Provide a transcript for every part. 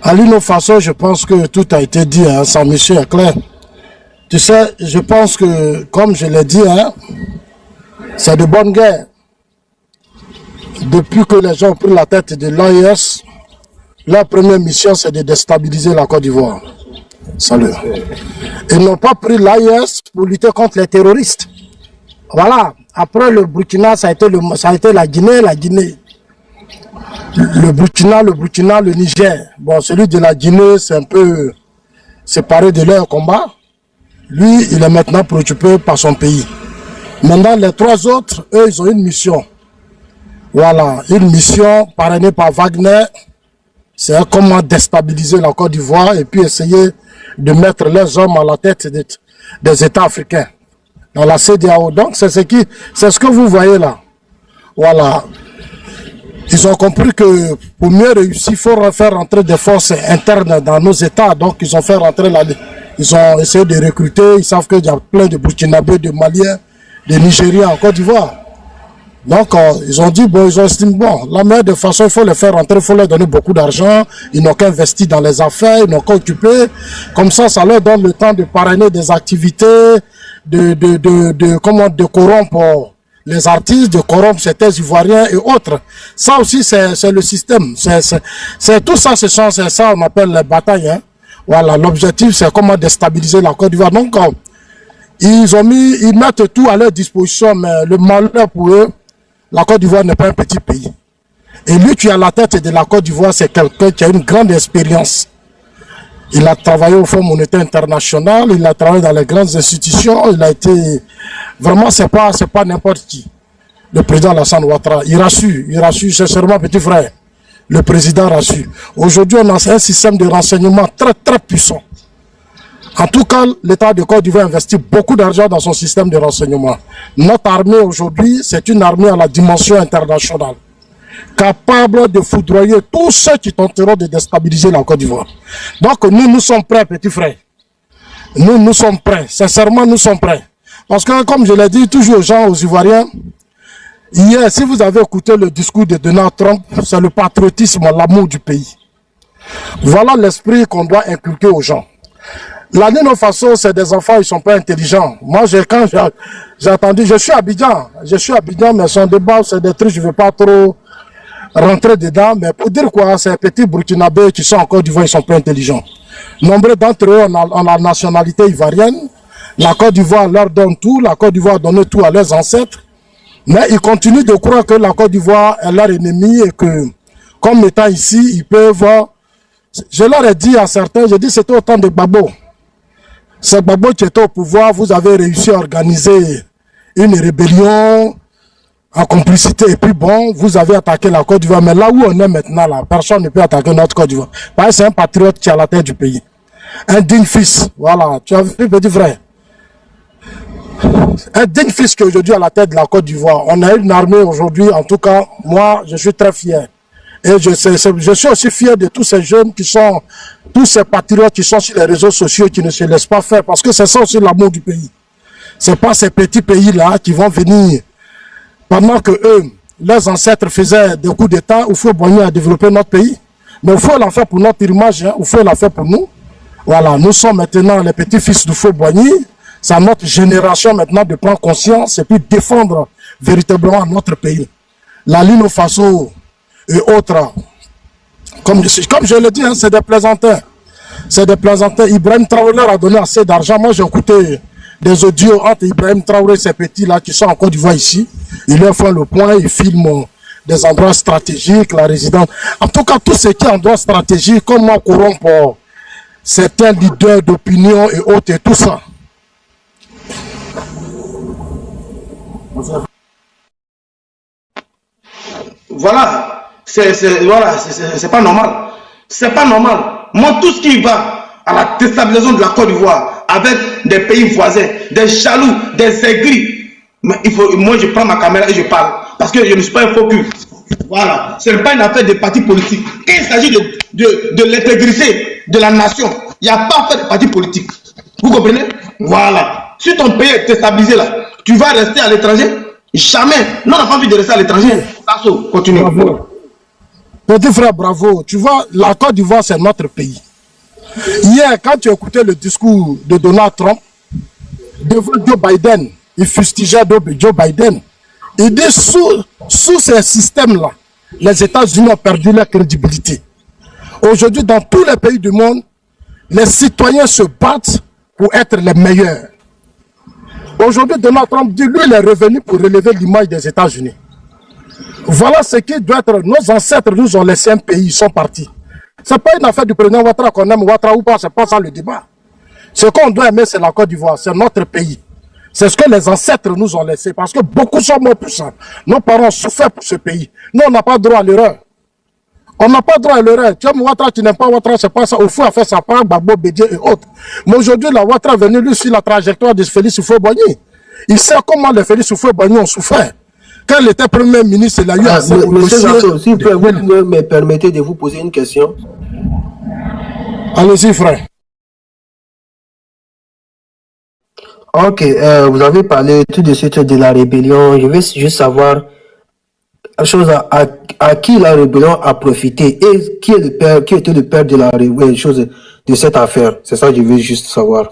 À l'une façon, je pense que tout a été dit, hein, sans monsieur est clair. Tu sais, je pense que, comme je l'ai dit, hein, c'est de bonne guerre. Depuis que les gens ont pris la tête de l'AES, leur première mission, c'est de déstabiliser la Côte d'Ivoire. Salut. Ils n'ont pas pris l'AES pour lutter contre les terroristes. Voilà. Après le Burkina, ça a été la Guinée, le Burkina, le Niger. Bon, celui de la Guinée, c'est un peu séparé de leur combat. Lui, il est maintenant préoccupé par son pays. Maintenant, les trois autres, eux, ils ont une mission. Voilà, une mission parrainée par Wagner. C'est comment déstabiliser la Côte d'Ivoire et puis essayer de mettre les hommes à la tête des États africains dans la CEDEAO. Donc, c'est ce que vous voyez là. Voilà. Ils ont compris que pour mieux réussir, il faut faire rentrer des forces internes dans nos États. Donc, ils ont fait rentrer ils ont essayé de recruter. Ils savent qu'il y a plein de Burkinabés, de Maliens, de Nigériens en Côte d'Ivoire. Donc, ils ont dit, bon, ils ont estimé, bon, la meilleure de façon, il faut les faire rentrer, il faut leur donner beaucoup d'argent. Ils n'ont qu'à investir dans les affaires, ils n'ont qu'à occuper. Comme ça leur donne le temps de parrainer des activités, de corrompre les artistes, de corrompre certains Ivoiriens et autres. Ça aussi, c'est le système. C'est tout ça, c'est ça, on appelle les batailles, hein. Voilà, l'objectif, c'est comment déstabiliser la Côte d'Ivoire. Donc, ils mettent tout à leur disposition, mais le malheur pour eux, la Côte d'Ivoire n'est pas un petit pays. Et lui qui est à la tête de la Côte d'Ivoire, c'est quelqu'un qui a une grande expérience. Il a travaillé au Fonds monétaire international, il a travaillé dans les grandes institutions, il a été... Vraiment, c'est pas n'importe qui. Le président Alassane Ouattara, il rassure, sincèrement, petit frère. Le président rassure. Aujourd'hui, on a un système de renseignement très, très puissant. En tout cas, l'État de Côte d'Ivoire investit beaucoup d'argent dans son système de renseignement. Notre armée aujourd'hui, c'est une armée à la dimension internationale, capable de foudroyer tous ceux qui tenteront de déstabiliser la Côte d'Ivoire. Donc nous sommes prêts, petits frères. Nous sommes prêts. Sincèrement, nous sommes prêts. Parce que, comme je l'ai dit toujours aux gens, aux Ivoiriens, hier, si vous avez écouté le discours de Donald Trump, c'est le patriotisme, l'amour du pays. Voilà l'esprit qu'on doit inculquer aux gens. La Nino Faso, c'est des enfants, ils ne sont pas intelligents. Moi, quand j'ai entendu, je suis à Abidjan, mais son débat, c'est des trucs, je ne veux pas trop rentrer dedans, mais pour dire quoi, ces petits Burkinabés qui sont en Côte d'Ivoire, ils ne sont pas intelligents. Nombreux d'entre eux ont la nationalité ivoirienne. La Côte d'Ivoire leur donne tout, la Côte d'Ivoire donne tout à leurs ancêtres. Mais ils continuent de croire que la Côte d'Ivoire est leur ennemi et que, comme étant ici, ils peuvent... Je leur ai dit à certains, j'ai dit c'était au temps de Gbagbo. C'est Gbagbo qui était au pouvoir, vous avez réussi à organiser une rébellion en complicité. Et puis bon, vous avez attaqué la Côte d'Ivoire. Mais là où on est maintenant, là, personne ne peut attaquer notre Côte d'Ivoire. Parce que c'est un patriote qui est à la tête du pays. Un digne fils. Voilà, tu as vu, petit frère. Un digne fils qui est aujourd'hui à la tête de la Côte d'Ivoire. On a une armée aujourd'hui, en tout cas, moi, je suis très fier. Et je suis aussi fier de tous ces jeunes qui sont, tous ces patriotes qui sont sur les réseaux sociaux, qui ne se laissent pas faire, parce que c'est ça aussi l'amour du pays. C'est pas ces petits pays-là qui vont venir, pendant que eux, leurs ancêtres faisaient des coups d'État, il faut bonner à développer notre pays. Mais il faut la faire pour notre image, hein, il faut la faire pour nous. Voilà, nous sommes maintenant les petits-fils du Faux-Boigny. C'est à notre génération maintenant de prendre conscience et puis défendre véritablement notre pays. La Lino Faso et autres, comme je l'ai dit, hein, c'est des plaisantins. C'est des plaisantins. Ibrahim Traoré leur a donné assez d'argent. Moi, j'ai écouté des audios entre Ibrahim Traoré et ces petits-là qui sont en Côte d'Ivoire ici. Ils leur font le point, ils filment des endroits stratégiques, la résidence. En tout cas, tout ce qui est endroit stratégique, comment corrompre certains leaders d'opinion et autres et tout ça. Voilà. C'est pas normal. C'est pas normal. Moi, tout ce qui va à la déstabilisation de la Côte d'Ivoire avec des pays voisins, des jaloux, des aigris, mais moi, je prends ma caméra et je parle. Parce que je ne suis pas un faux cul. Voilà. Ce n'est pas une affaire de parti politique. Quand il s'agit de l'intégrité de la nation, il n'y a pas affaire de parti politique. Vous comprenez? Voilà. Si ton pays est déstabilisé là, tu vas rester à l'étranger? Jamais. Non, on n'a pas envie de rester à l'étranger. Continue. Petit frère, bravo. Tu vois, la Côte d'Ivoire, c'est notre pays. Hier, quand tu écoutais le discours de Donald Trump, devant Joe Biden, il fustigeait Joe Biden. Il dit, sous ces systèmes-là, les États-Unis ont perdu leur crédibilité. Aujourd'hui, dans tous les pays du monde, les citoyens se battent pour être les meilleurs. Aujourd'hui, Donald Trump dit, lui, il est revenu pour relever l'image des États-Unis. Voilà ce qui doit être. Nos ancêtres nous ont laissé un pays, ils sont partis. Ce n'est pas une affaire du président Ouattara qu'on aime Ouattara ou pas, ce n'est pas ça le débat. Ce qu'on doit aimer, c'est la Côte d'Ivoire, c'est notre pays. C'est ce que les ancêtres nous ont laissé, parce que beaucoup sont morts pour ça. Nos parents ont souffert pour ce pays. Nous, on n'a pas droit à l'erreur. On n'a pas droit à l'erreur. Tu aimes Ouattara, tu n'aimes pas Ouattara, c'est pas ça. Au fond, a fait sa part, Gbagbo, Bédié et autres. Mais aujourd'hui, la Ouattara est venu lui sur la trajectoire de Félix Houphouët-Boigny. Il sait comment les Félix Houphouët-Boigny ont souffert. Quand il était Premier ministre, il a eu assez de Monsieur Zasso, s'il vous plaît, vous me permettez de vous poser une question? Allez-y, frère. Ok, vous avez parlé tout de suite de la rébellion. Je veux juste savoir à qui la rébellion a profité et qui était le père de la de cette affaire. C'est ça que je veux juste savoir.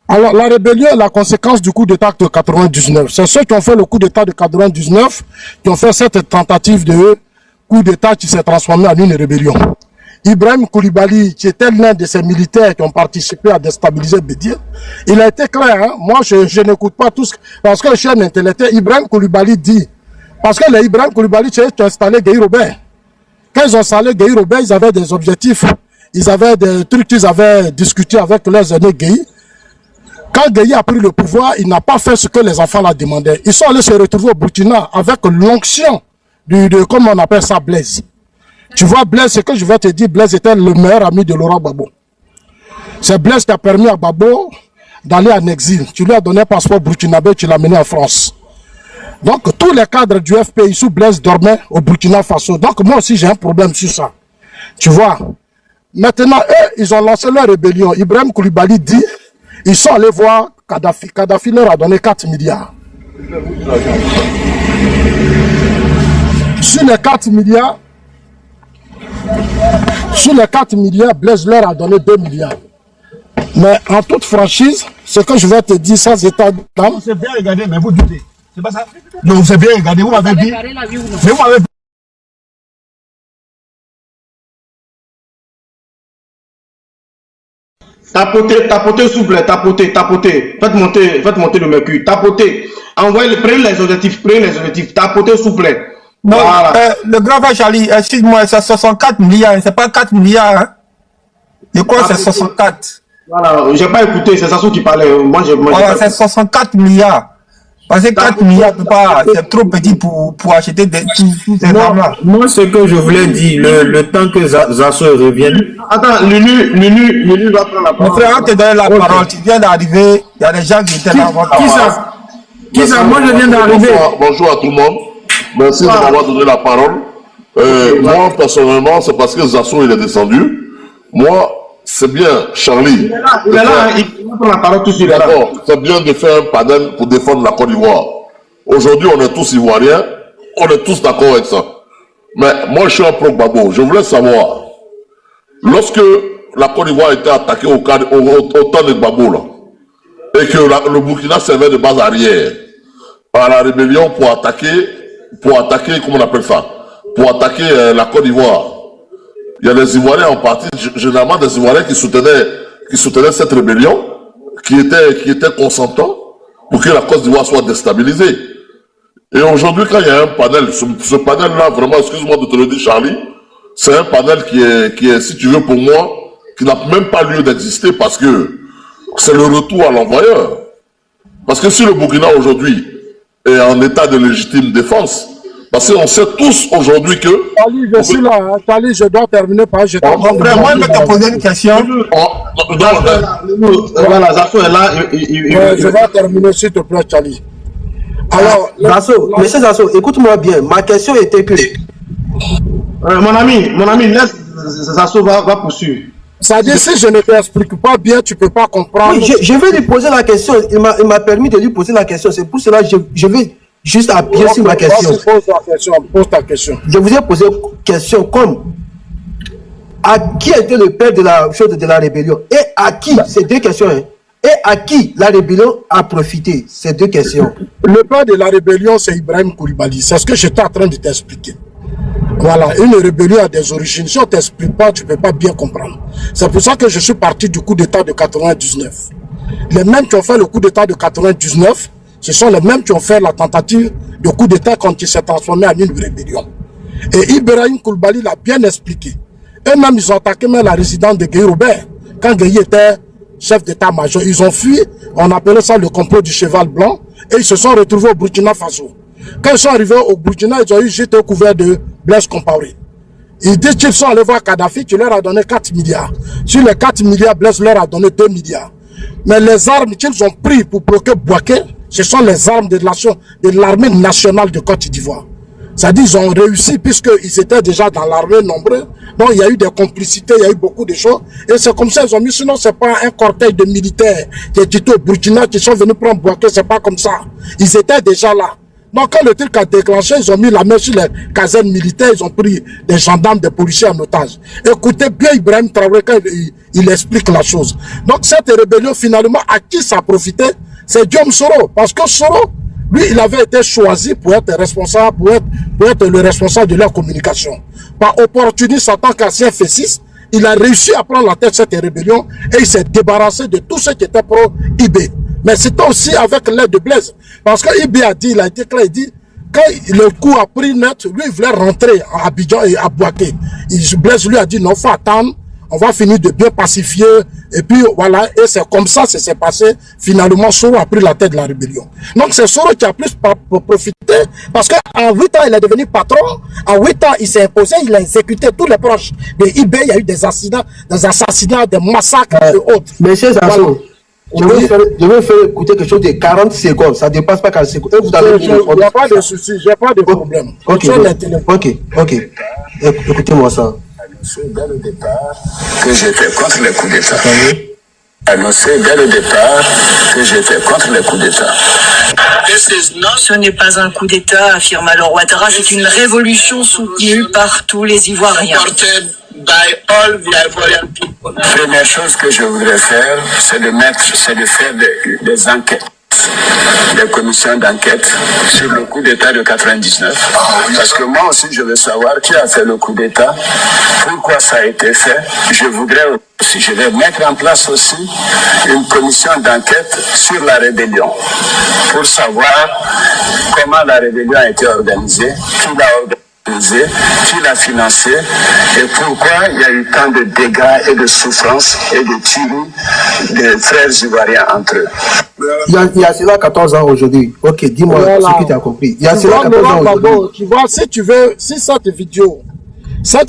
Alors, la rébellion est la conséquence du coup d'État de 99. C'est ceux qui ont fait le coup d'État de 99 qui ont fait cette tentative de coup d'État qui s'est transformé en une rébellion. Ibrahim Koulibaly, qui était l'un de ces militaires qui ont participé à déstabiliser Bédié, il a été clair. Hein? Moi, je n'écoute pas tout ce parce que je suis un intellectuel. Ibrahim Koulibaly dit, parce que les Ibrahim Koulibaly, tu as installé Gueye Robert. Quand ils ont installé Gueye Robert, ils avaient des objectifs, ils avaient des trucs qu'ils avaient discuté avec leurs aînés Gueye. Quand Gueye a pris le pouvoir, il n'a pas fait ce que les enfants la demandaient. Ils sont allés se retrouver au Burkina avec l'onction de, comment on appelle ça, Blaise. Tu vois, Blaise, ce que je vais te dire, Blaise était le meilleur ami de Laurent Gbagbo. C'est Blaise qui a permis à Gbagbo d'aller en exil. Tu lui as donné un passeport burkinabé, tu l'as mené en France. Donc, tous les cadres du FPI sous Blaise dormaient au Burkina Faso. Donc, moi aussi, j'ai un problème sur ça. Tu vois. Maintenant, eux, ils ont lancé leur rébellion. Ibrahim Koulibaly dit, ils sont allés voir Kadhafi. Kadhafi leur a donné 4 milliards. Sur les 4 milliards, Blaise leur a donné 2 milliards. Mais en toute franchise, ce que je vais te dire sans état d'âme... C'est bien regardé, mais vous doutez. C'est pas ça? Non, c'est bien regardé, vous m'avez dit. Mais vous m'avez Tapotez, s'il vous plaît, tapotez. Faites monter le mercure. Tapotez. Prenez les objectifs. Tapotez, s'il vous plaît. non, Voilà. le grand frère Charlie, excuse-moi, c'est 64 milliards, c'est pas 4 milliards. Hein? Je crois que c'est 64. Voilà, j'ai pas écouté, c'est Zasso qui parlait. Voilà, c'est 64 milliards. Parce que 4 milliards, c'est trop petit pour acheter tous ces armes-là. Moi, ce que je voulais dire, le temps que Zasso revienne. Attends, Lulu va prendre la parole. Mon frère, on te donne la parole. Tu viens d'arriver, il y a des gens qui étaient là avant toi. Qui ça? Moi, je viens d'arriver. Bonjour à tout le monde. Merci de m'avoir donné la parole. Moi, personnellement, c'est parce que Zasso, il est descendu. Moi, c'est bien, Charlie. Il est là, il va prendre la parole tout de suite. D'accord, c'est bien de faire un panel pour défendre la Côte d'Ivoire. Aujourd'hui, on est tous Ivoiriens. On est tous d'accord avec ça. Mais moi, je suis un pro-Gbagbo. Je voulais savoir, lorsque la Côte d'Ivoire était attaquée au temps de Gbagbo, là, et que le Burkina servait de base arrière à la rébellion pour attaquer, comment on appelle ça, pour attaquer la Côte d'Ivoire. Il y a des Ivoiriens en partie, généralement des Ivoiriens qui soutenaient cette rébellion, qui étaient consentants pour que la Côte d'Ivoire soit déstabilisée. Et aujourd'hui, quand il y a un panel, ce panel-là, vraiment, excuse-moi de te le dire, Charlie, c'est un panel qui est, si tu veux, pour moi, qui n'a même pas lieu d'exister parce que c'est le retour à l'envoyeur. Parce que si le Burkina aujourd'hui est en état de légitime défense, parce qu'on sait tous aujourd'hui que... Charlie, je suis là. Hein. Charlie, je dois terminer par... Mon frère, moi, je vais te poser une question. Voilà, Zasso est là. Je vais terminer, s'il te plaît, Charlie. Alors, Monsieur Zasso, écoute-moi bien. Ma question était que... Mon ami, laisse Zasso va poursuivre. ça dit, si je ne t'explique pas bien, tu ne peux pas comprendre. Oui, je vais lui poser la question. Il m'a permis de lui poser la question. C'est pour cela que je vais juste appuyer sur ma question. Pose ta question. Je vous ai posé une question comme à qui était le père de la chose de la rébellion et à qui, c'est deux questions, hein, et à qui la rébellion a profité, c'est deux questions. Le père de la rébellion, c'est Ibrahim Koulibaly. C'est ce que j'étais en train de t'expliquer. Voilà, une rébellion a des origines. Si on ne t'explique pas, tu ne peux pas bien comprendre. C'est pour ça que je suis parti du coup d'État de 99. Les mêmes qui ont fait le coup d'État de 99, ce sont les mêmes qui ont fait la tentative de coup d'État quand il s'est transformé en une rébellion. Et Ibrahim Koulibaly l'a bien expliqué. Eux-mêmes, ils ont attaqué même la résidence de Gueye Robert. Quand Gueye était chef d'état-major, ils ont fui, on appelait ça le complot du cheval blanc, et ils se sont retrouvés au Burkina Faso. Quand ils sont arrivés au Burkina, ils ont eu juste couvert de Blaise Compaoré. Ils disent qu'ils sont allés voir Kadhafi, qui leur a donné 4 milliards. Sur les 4 milliards, Blaise leur a donné 2 milliards. Mais les armes qu'ils ont prises pour bloquer Bouaké, ce sont les armes de l'armée nationale de Côte d'Ivoire. C'est-à-dire qu'ils ont réussi puisqu'ils étaient déjà dans l'armée nombreux. Donc il y a eu des complicités, il y a eu beaucoup de choses. Et c'est comme ça qu'ils ont mis, sinon c'est pas un cortège de militaires qui est quitté au Burkina, qui sont venus prendre Bouaké, c'est pas comme ça. Ils étaient déjà là. Donc quand le truc a déclenché, ils ont mis la main sur les casernes militaires, ils ont pris des gendarmes, des policiers en otage. Écoutez bien Ibrahim Traoré quand il explique la chose. Donc cette rébellion finalement, à qui ça a profité? C'est Guillaume Soro. Parce que Soro, lui, il avait été choisi pour être responsable, pour être le responsable de leur communication. Par opportunisme, en tant qu'ancien F6, il a réussi à prendre la tête de cette rébellion et il s'est débarrassé de tout ce qui était pro-IB. Mais c'était aussi avec l'aide de Blaise. Parce que IB a dit, il a été clair, il dit, quand le coup a pris net, lui, il voulait rentrer à Abidjan et à Bouaké. Blaise lui a dit, non, faut attendre, on va finir de bien pacifier. Et puis voilà, et c'est comme ça que s'est passé. Finalement, Soro a pris la tête de la rébellion. Donc c'est Soro qui a plus profité, parce qu'en 8 ans, il est devenu patron. En 8 ans, il s'est imposé, il a exécuté tous les proches de IB. Il y a eu des assassinats, des massacres et autres. Monsieur Zasso, voilà. Je vais faire écouter quelque chose de 40 secondes. Ça ne dépasse pas 40 secondes. Il n'y a pas de souci, j'ai pas de problème. Ok. Écoutez-moi ça. Dès le départ que j'étais contre les coups d'État. Annoncé dès le départ que j'étais contre les coups d'État. Ce n'est pas un coup d'État, affirme alors Ouattara, c'est une révolution soutenue par tous les Ivoiriens. Première chose que je voudrais faire, c'est de faire des enquêtes. Des commissions d'enquête sur le coup d'État de 99. Parce que moi aussi, je veux savoir qui a fait le coup d'État, pourquoi ça a été fait. Je vais mettre en place aussi une commission d'enquête sur la rébellion pour savoir comment la rébellion a été organisée, qui l'a organisée, qui l'a financée et pourquoi il y a eu tant de dégâts et de souffrances et de tueries des frères ivoiriens entre eux. Il y a cela 14 ans aujourd'hui. Ok, dis-moi ce que tu as compris. Il y a cela 14 ans aujourd'hui. Tu vois, si cette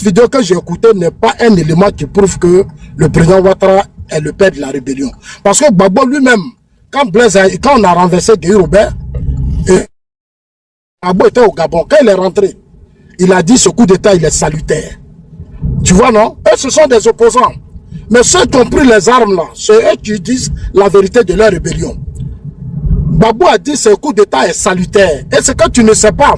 vidéo que j'ai écoutée n'est pas un élément qui prouve que le président Ouattara est le père de la rébellion. Parce que Gbagbo lui-même, quand on a renversé Gueye Robert, Gbagbo était au Gabon, quand il est rentré, il a dit ce coup d'État, il est salutaire. Tu vois, non? Eux, ce sont des opposants. Mais ceux qui ont pris les armes là, c'est eux qui disent la vérité de leur rébellion. Gbagbo a dit ce coup d'État est salutaire. Et ce que tu ne sais pas,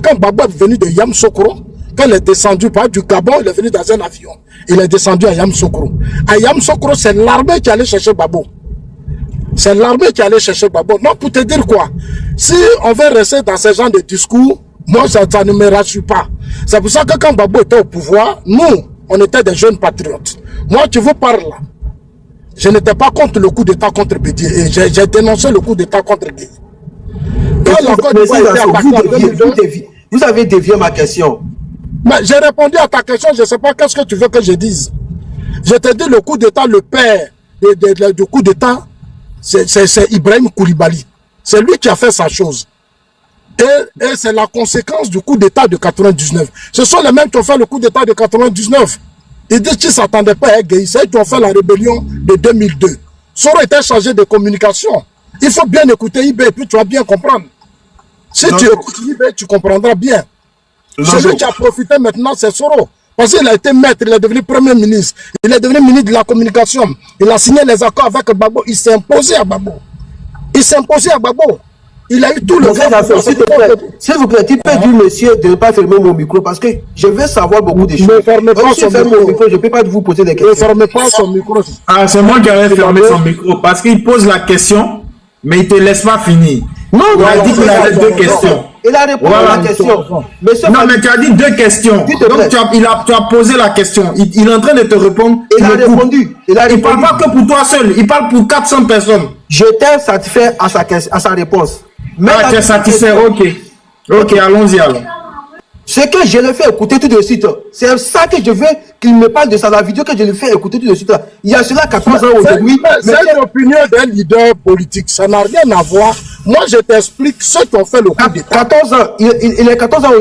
quand Gbagbo est venu de Yamoussoukro, quand il est descendu par du Gabon, il est venu dans un avion. Il est descendu à Yamoussoukro. À Yamoussoukro, c'est l'armée qui allait chercher Gbagbo. C'est l'armée qui allait chercher Gbagbo. Non, pour te dire quoi? Si on veut rester dans ce genre de discours, moi, ça ne me rassure pas. C'est pour ça que quand Gbagbo était au pouvoir, nous, on était des jeunes patriotes. Moi, tu vous parles là. Je n'étais pas contre le coup d'État contre Bédier. Et j'ai dénoncé le coup d'État contre Gueye. Vous avez dévié ma question. Mais j'ai répondu à ta question, je ne sais pas qu'est-ce que tu veux que je dise. Je te dis le coup d'État, le père du coup d'État, c'est Ibrahim Koulibaly. C'est lui qui a fait sa chose. Et c'est la conséquence du coup d'État de 99. Ce sont les mêmes qui ont fait le coup d'État de 99. Ils disent qu'ils ne s'attendaient pas à Gueye. C'est eux qui ont fait la rébellion de 2002. Soro était chargé de communication. Il faut bien écouter IB et puis tu vas bien comprendre. Si tu écoutes IB, tu comprendras bien. Celui qui a profité maintenant, c'est Soro. Parce qu'il a été maître, il est devenu premier ministre. Il est devenu ministre de la communication. Il a signé les accords avec Gbagbo. Il s'est imposé à Gbagbo. Il a eu tout le S'il vous plaît, tu peux dire, monsieur, de ne pas fermer mon micro parce que je veux savoir beaucoup de choses. Ne fermez pas son micro. Je ne peux pas vous poser des questions. Ne fermez pas son micro. Ah, c'est moi qui avais fermé son micro parce qu'il pose la question, mais il ne te laisse pas finir. Non, il a dit qu'il avait deux questions. Il a répondu à la question. Non, mais tu as dit deux questions. Donc tu as posé la question. Il est en train de te répondre. Il a répondu. Il ne parle pas que pour toi seul. Il parle pour 400 personnes. J'étais satisfait à sa réponse. Mais tu es satisfait, ok. Ok, allons-y alors. Ce que je le fais écouter tout de suite, c'est ça que je veux qu'il me parle de ça, la vidéo que je le fais écouter tout de suite. Il y a cela 14 ans aujourd'hui. C'est l'opinion d'un leader politique, ça n'a rien à voir. Moi, je t'explique ceux qui ont fait le coup d'État. 14 ans, il est 14 ans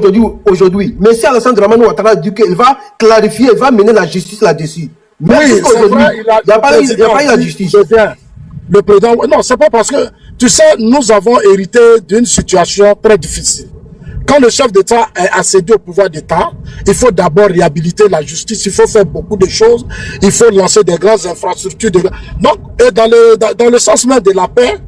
aujourd'hui. Mais si Alassane Dramane Ouattara dit qu'il va clarifier, il va mener la justice là-dessus. Oui, c'est vrai, il n'y a pas eu la justice. Le président, non, c'est pas parce que, tu sais, nous avons hérité d'une situation très difficile. Quand le chef d'État est accédé au pouvoir d'État, il faut d'abord réhabiliter la justice, il faut faire beaucoup de choses, il faut lancer des grandes infrastructures. Donc, dans le sens même de la paix,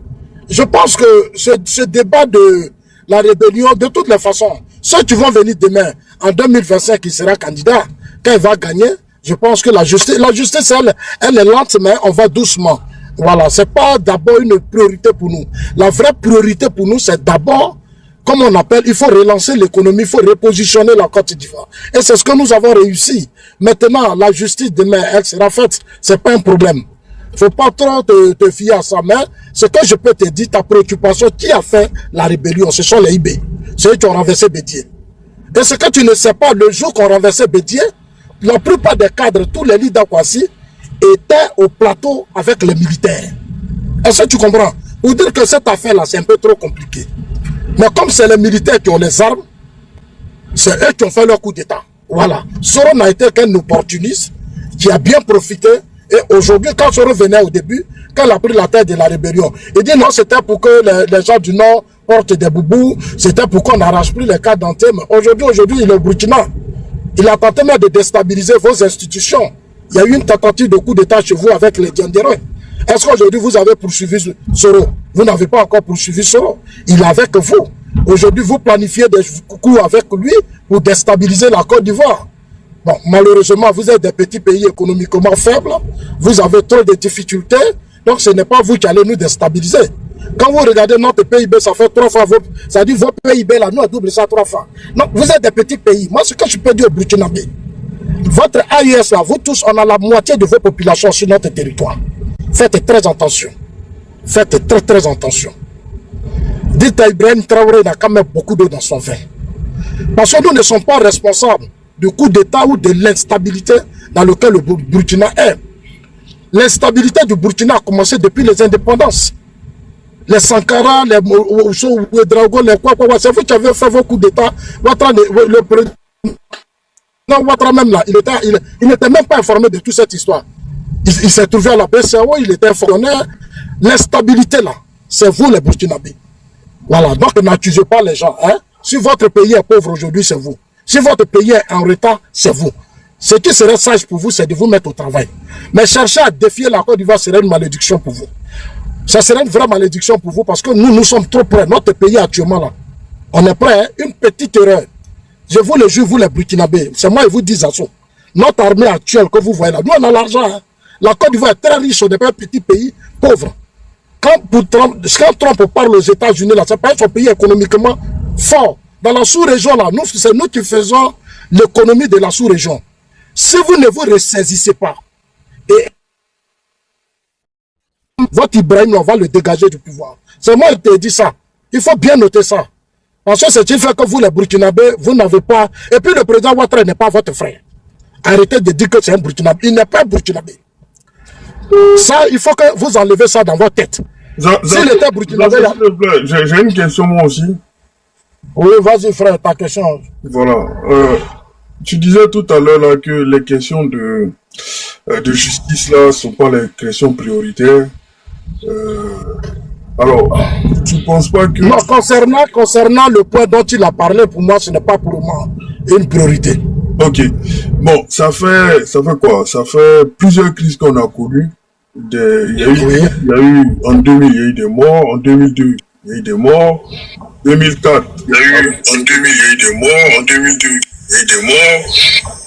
je pense que ce débat de la rébellion, de toutes les façons, ceux qui vont venir demain, en 2025, il sera candidat, quand il va gagner, je pense que la justice, elle est lente, mais on va doucement. Voilà, c'est pas d'abord une priorité pour nous. La vraie priorité pour nous, c'est d'abord, comme on appelle, il faut relancer l'économie, il faut repositionner la Côte d'Ivoire. Et c'est ce que nous avons réussi. Maintenant, la justice demain, elle sera faite. C'est pas un problème. Faut pas trop te fier à ça. Mais ce que je peux te dire, ta préoccupation, qui a fait la rébellion, ce sont les IB. Ceux qui ont renversé Bédié. Et ce que tu ne sais pas, le jour qu'on renversait Bédié, la plupart des cadres, tous les leaders d'Akwasi, étaient au plateau avec les militaires. Est-ce que tu comprends? Pour dire que cette affaire-là, c'est un peu trop compliqué. Mais comme c'est les militaires qui ont les armes, c'est eux qui ont fait leur coup d'État. Voilà. Soro n'a été qu'un opportuniste qui a bien profité. Et aujourd'hui, quand Soro venait au début, quand il a pris la tête de la rébellion, il dit non, c'était pour que les gens du Nord portent des boubous, c'était pour qu'on n'arrache plus les cadres d'antenne. Aujourd'hui, il est au Burkina. Il a tenté même de déstabiliser vos institutions. Il y a eu une tentative de coup d'État chez vous avec les Diendéreux. Est-ce qu'aujourd'hui vous avez poursuivi Soro? Vous n'avez pas encore poursuivi Soro. Il est avec vous. Aujourd'hui, vous planifiez des coups avec lui pour déstabiliser la Côte d'Ivoire. Bon, malheureusement, vous êtes des petits pays économiquement faibles. Vous avez trop de difficultés. Donc, ce n'est pas vous qui allez nous déstabiliser. Quand vous regardez notre PIB, ça fait 3 fois ça dit votre PIB là, nous on double ça 3 fois. Donc, vous êtes des petits pays. Moi, ce que je peux dire au Burkinabé, votre AIS là, vous tous, on a la moitié de vos populations sur notre territoire. Faites très attention. Faites très attention. Dites à Ibrahim Traoré, il a quand même beaucoup d'eau dans son vin. Parce que nous ne sommes pas responsables du coup d'État ou de l'instabilité dans lequel le Burkina est. L'instabilité du Burkina a commencé depuis les indépendances. Les Sankara, les Ouedraogo, les quoi, c'est vous qui avez fait vos coups d'État. Le président Ouattara même là, il n'était même pas informé de toute cette histoire. Il s'est trouvé à la BCAO, il était informé. L'instabilité là, c'est vous les Burkinabés. Voilà, donc n'accusez pas les gens. Hein? Si votre pays est pauvre aujourd'hui, c'est vous. Si votre pays est en retard, c'est vous. Ce qui serait sage pour vous, c'est de vous mettre au travail. Mais chercher à défier la Côte d'Ivoire serait une malédiction pour vous. Ça serait une vraie malédiction pour vous parce que nous sommes trop près. Notre pays actuellement là, on est prêt. Hein? Une petite erreur. Je vous le jure, vous les Burkinabés, c'est moi qui vous dis ça. Notre armée actuelle que vous voyez là, nous on a l'argent. Hein? La Côte d'Ivoire est très riche, on n'est pas un petit pays pauvre. Quand Trump parle aux États-Unis, là, c'est pas son pays économiquement fort. Dans la sous-région, là, c'est nous qui faisons l'économie de la sous-région. Si vous ne vous ressaisissez pas, et votre Ibrahim, on va le dégager du pouvoir. C'est moi qui te dis ça. Il faut bien noter ça. Parce que c'est qui fait que vous, les Burkinabés, vous n'avez pas... Et puis le président Ouattara n'est pas votre frère. Arrêtez de dire que c'est un Burkinabé. Il n'est pas un Burkinabé. Ça, il faut que vous enlevez ça dans votre tête. S'il était Burkinabé... J'ai une question moi aussi. Oui, vas-y frère, ta question. Voilà. Tu disais tout à l'heure là que les questions de justice là sont pas les questions prioritaires. Alors, tu ne penses pas que... Non, concernant le point dont il a parlé, pour moi, ce n'est pas pour moi une priorité. Ok. Bon, ça fait quoi? Ça fait plusieurs crises qu'on a connues. Il y a eu en 2000, il y a eu des morts. En 2002, il y a eu des morts. 2004, il y a eu, en 2000, il y a eu des morts. En 2002, il y a eu des morts.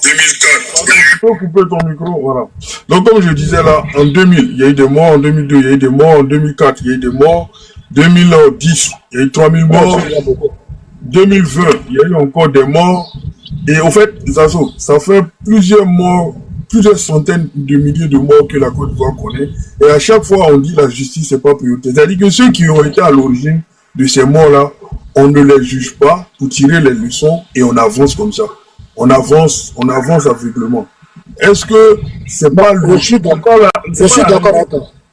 2004. Tu peux couper ton micro, voilà. Donc, comme je disais là, en 2000, il y a eu des morts. En 2002, il y a eu des morts. En 2004, il y a eu des morts. 2010, il y a eu 3000 morts. 2020, il y a eu encore des morts. Et au fait, ça fait plusieurs morts, plusieurs centaines de milliers de morts que la Côte d'Ivoire connaît. Et à chaque fois, on dit la justice n'est pas prioritaire. C'est-à-dire que ceux qui ont été à l'origine de ces morts-là, on ne les juge pas pour tirer les leçons et on avance comme ça. On avance aveuglément. Est-ce que c'est pas le... Je suis d'accord.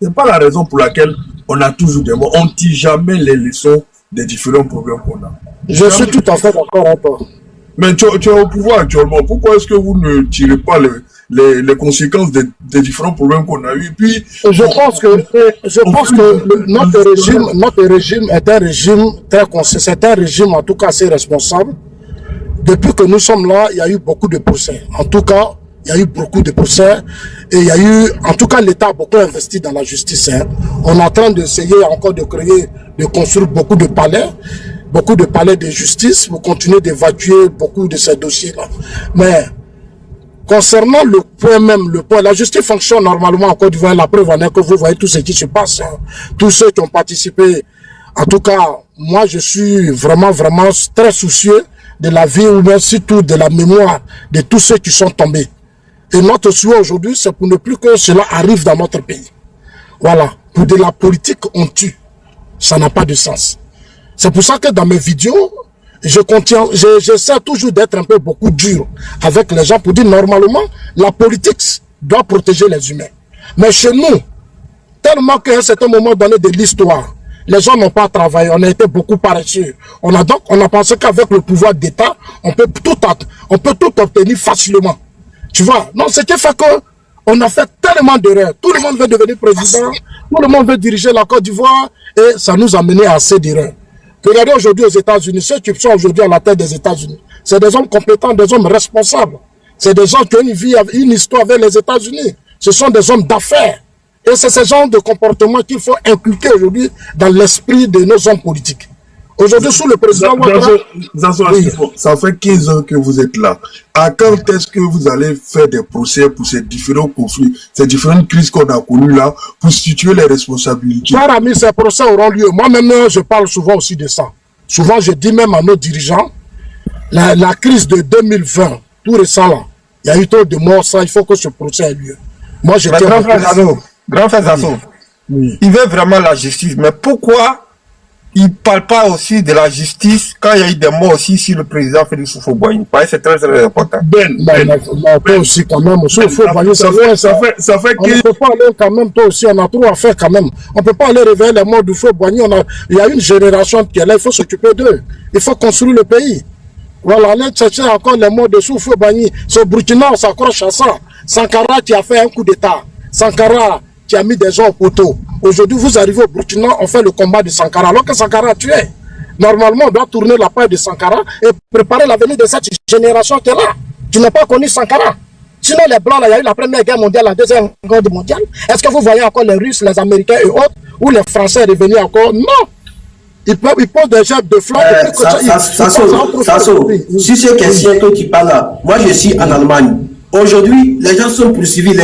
C'est pas la raison pour laquelle on a toujours des morts. On ne tire jamais les leçons des différents problèmes qu'on a. Je suis tout à fait d'accord avec toi. Mais tu es au pouvoir actuellement. Pourquoi est-ce que vous ne tirez pas les conséquences des différents problèmes qu'on a eu? Puis, je pense que notre régime est un régime très consistant. C'est un régime en tout cas assez responsable. Depuis que nous sommes là, il y a eu beaucoup de procès. En tout cas, il y a eu beaucoup de procès. Et il y a eu, en tout cas, l'État a beaucoup investi dans la justice. Hein. On est en train d'essayer encore de construire beaucoup de palais de justice pour continuer d'évacuer beaucoup de ces dossiers-là. Mais concernant le point, la justice fonctionne normalement en Côte d'Ivoire. La preuve en est que vous voyez tout ce qui se passe. Hein. Tous ceux qui ont participé, en tout cas, moi je suis vraiment très soucieux de la vie ou bien surtout de la mémoire de tous ceux qui sont tombés. Et notre souhait aujourd'hui, c'est pour ne plus que cela arrive dans notre pays. Voilà. Pour de la politique, on tue. Ça n'a pas de sens. C'est pour ça que dans mes vidéos, j'essaie toujours d'être un peu beaucoup dur avec les gens pour dire normalement, la politique doit protéger les humains. Mais chez nous, tellement qu'à un certain moment donné de l'histoire, les gens n'ont pas travaillé, on a été beaucoup paresseux. On a pensé qu'avec le pouvoir d'État, on peut tout obtenir facilement. Tu vois, non, ce qui fait qu'on a fait tellement d'erreurs. Tout le monde veut devenir président, tout le monde veut diriger la Côte d'Ivoire, et ça nous a mené à assez d'erreurs. Regardez aujourd'hui aux États-Unis, ceux qui sont aujourd'hui à la tête des États-Unis, c'est des hommes compétents, des hommes responsables. C'est des gens qui ont une histoire avec les États-Unis. Ce sont des hommes d'affaires. Et c'est ce genre de comportement qu'il faut inculquer aujourd'hui dans l'esprit de nos hommes politiques. Aujourd'hui, sous le président Ouattara... Ça fait 15 ans que vous êtes là. À quand est-ce que vous allez faire des procès pour ces différents conflits, ces différentes crises qu'on a connues là, pour situer les responsabilités? Cher ami, ces procès auront lieu. Moi-même, je parle souvent aussi de ça. Souvent, je dis même à nos dirigeants, la crise de 2020, tout récent là, il y a eu trop de morts, ça, il faut que ce procès ait lieu. Moi, je dis... Grand frère Zazo, il veut vraiment la justice, mais pourquoi il ne parle pas aussi de la justice quand il y a eu des morts aussi sur le président Félix Houphouët-Boigny? C'est très important. Toi aussi quand même, Houphouët-Boigny, ça fait on ne peut pas aller quand même, toi aussi, on a trop à faire quand même. On ne peut pas aller réveiller les morts d'Houphouët-Boigny. Il y a une génération qui est là, il faut s'occuper d'eux. Il faut construire le pays. Voilà, aller chercher encore les morts de Houphouët-Boigny. Ce Burkina, on s'accroche à ça. Sankara qui a fait un coup d'État. Sankara qui a mis des gens au poteau. Aujourd'hui, vous arrivez au Burkina, on fait le combat de Sankara, alors que Sankara a tué. Normalement, on doit tourner la page de Sankara et préparer l'avenir de cette génération qui est là. Tu n'as pas connu Sankara. Sinon, les Blancs, là, il y a eu la Première Guerre mondiale, la Deuxième Guerre mondiale. Est-ce que vous voyez encore les Russes, les Américains et autres, ou les Français revenir encore? Non. Ils posent des jets de flanc. Si c'est question que tu parles là, moi je suis en Allemagne. Aujourd'hui, les gens sont poursuivis.